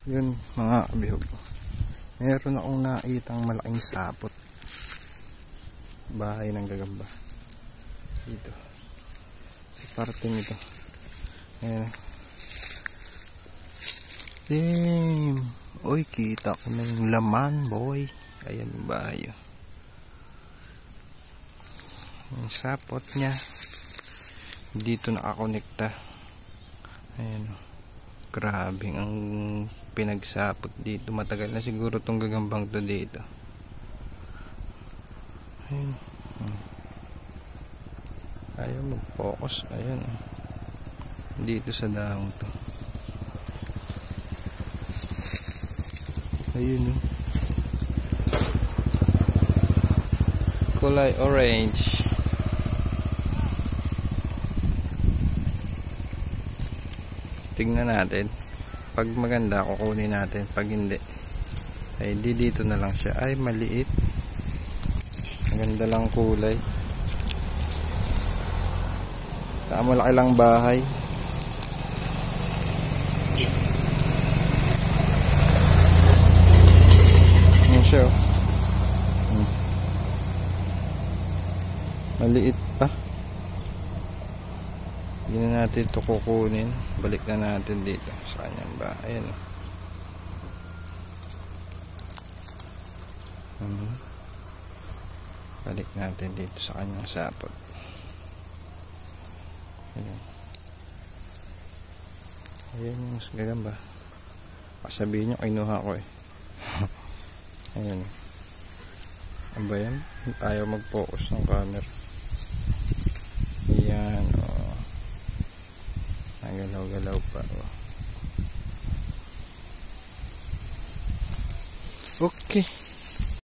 Yun mga kabihog, meron akong nakitang malaking sapot, bahay ng gagamba dito sa parteng ito. Ayan. Damn, oy, kita ko na yung laman, boy. Ayan yung bahay, yung sapot nya dito nakakonekta. Ayan, grabe ang pinagsapot dito. Matagal na siguro tong gagambang to dito. Ayan. Ayaw mag-focus. Ayan, dito sa dahong to. Ayun, kulay orange. Tingnan natin. Pag maganda, kukunin natin. Pag hindi, ay di dito na lang siya. Ay, maliit. Maganda lang kulay. Malaki lang bahay. Ayan siya, oh. Maliit pa. Hindi na natin ito kukunin. Balik na natin dito sa kanyang bahay. Ayan. Balik natin dito sa kanyang sapot. Ayan. Ayan yung gagamba. Sabihin nyo, kinuha ko eh. Ayan. Ano ba yan? Ayaw mag-focus ng camera. Ayan, oh. Nagalaw-galaw pa, oh. Okay.